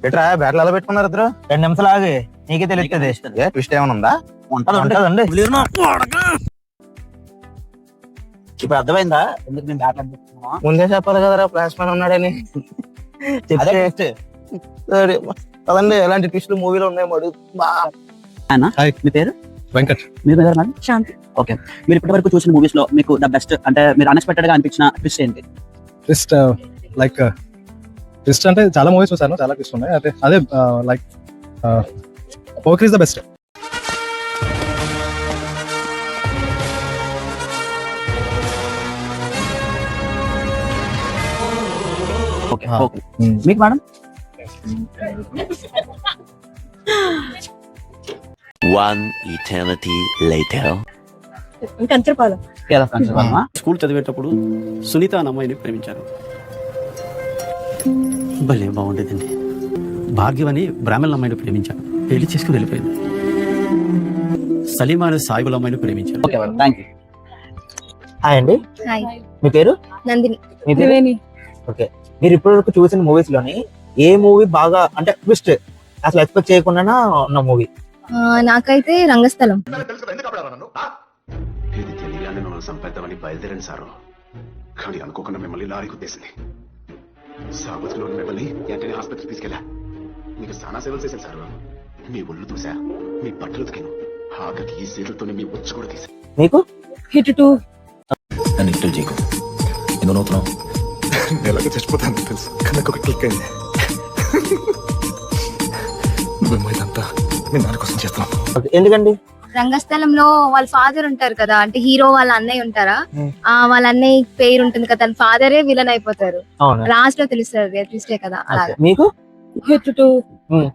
ఎట్రా బ్యాట్లు ఎలా పెట్టుకున్నారు ఇద్దరు? 2 నిమిషాలు ఆగి నీకే తెలుస్తుంది. ఏ ట్విస్ట్ ఏమైనా ఉందా? ఉంటదండి. ఇప్పుడు అర్థమైందా ఎందుకు నేను బ్యాట్ అనిపిస్తున్నా? ముందే చెప్పాలి కదరా ఫ్లాష్ మ్యాన్ ఉన్నాడని. చెప్తే సరే అదండి ఎలాంటి ట్విస్టులు మూవీలో ఉన్నాయి మడు. మీ పేరు వెంకట్. మీరు మేడం శాంతి. ఓకే, మీరు ఇప్పటి వరకు చూసిన మూవీస్ లో మీకు ద బెస్ట్ అంటే మీరు అన్ఎక్స్పెక్టెడ్ గా అనిపించిన ట్విస్ట్ ఏంటి? ట్విస్ట్ లైక్ ట్విస్ట్ అంటే చాలా మూవీస్ చూసాను, చాలా ట్విస్ట్ ఉన్నాయి. అదే like poker is the best. Okay okay, మీకు madam? One eternity later. School చదివేటప్పుడు సునీత అనే అమ్మాయిని ప్రేమించాను. భలే బాగుండేదండి. భాగ్యం అని బ్రాహ్మణ్ అమ్మాయిని ప్రేమించాను. పెళ్లి చేసుకుని వెళ్ళిపోయింది. సలీమా అనే సాయిబుల్ అమ్మాయిని ప్రేమించాను. Okay madam, thank you. Hi అండి, హాయ్ మీ పేరు? నందిని. మీ పేరు? ఓకే, మీరు ఇప్పటి వరకు చూసిన మూవీస్ లోని ఏ మూవీ బాగా అంటే ట్విస్ట్ అసలు ఎక్స్పెక్ట్ చేయకుండా ఉన్న మూవీ? నాకైతే రంగస్థలం. ఇది తెలియాలని మమ్మల్ని సంపేద్దామని బయలుదేరండి సారు, కానీ అనుకోకుండా మిమ్మల్ని లారీ గుద్దేసింది. సాగుతులో మిమ్మల్ని వెంటనే ఆసుపత్రికి తీసుకెళ్ళా. మీకు సానా సేవలు చేశాను సారు. మీ ఒళ్ళు చూసా, మీ బట్టలు ఉతికాను, ఆఖరికి ఈ సీట్లతోనే మీ వచ్చి కూడా తీసా. మీకు? హిట్ 2. నన్ను ఇష్టం చేయకు, ఎందుకు నవ్వుతున్నావు? ఎలాగో చచ్చిపోతాను తెలుసు, కానీ నాకు ఒక క్లిక్ అయింది. ఇదంతా నేను దానికోసం చేస్తాను. ఎందుకండి? రంగస్థలంలో వాళ్ళ ఫాదర్ ఉంటారు కదా, అంటే హీరో వాళ్ళ అన్నయ్య ఉంటారా, వాళ్ళ అన్నయ్య పేరు ఉంటుంది కదా, తన ఫాదరే విలన్ అయిపోతారు. లాస్ట్ లో తెలుస్తుంది ట్విస్టే కదా. అలాగే మీకు? హిట్ 2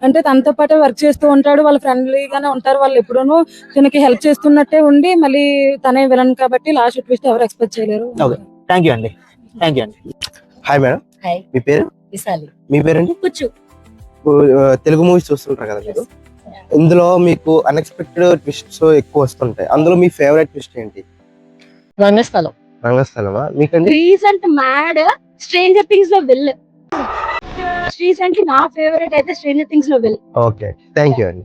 అంటే తనతో పాటు వర్క్ చేస్తూ ఉంటాడు, వాళ్ళు ఫ్రెండ్లీగానే ఉంటారు, వాళ్ళు ఎప్పుడూనూ తనకి హెల్ప్ చేస్తున్నట్టే ఉండి మళ్ళీ తనే విలన్ కాబట్టి లాస్ట్ ట్విస్ట్ ఎవరు ఎక్స్పెక్ట్ చేయలేరు. థ్యాంక్ యూ అండి, థ్యాంక్ యూ అండి. Hi madam. హాయ్. మీ పేరు? విశాలి. మీ పేరండి? కూర్చో. తెలుగు మూవీస్ చూస్తుంటారు కదా మీరు, ఇందులో మీకు అన్ఎక్స్పెక్టెడ్ ట్విస్ట్స్ ఎక్కువ వస్తుంటాయి. అందులో మీ ఫేవరెట్ ట్విస్ట్ ఏంటి? రంగస్థలం. రంగస్థలమా? మీకండి? రీసెంట్ మ్యాడ్ స్ట్రేంజర్ థింగ్స్ లో విల్. రీసెంట్లీ నా ఫేవరెట్ అయితే స్ట్రేంజర్ థింగ్స్ లో విల్. ఓకే, థ్యాంక్ యూ అండి.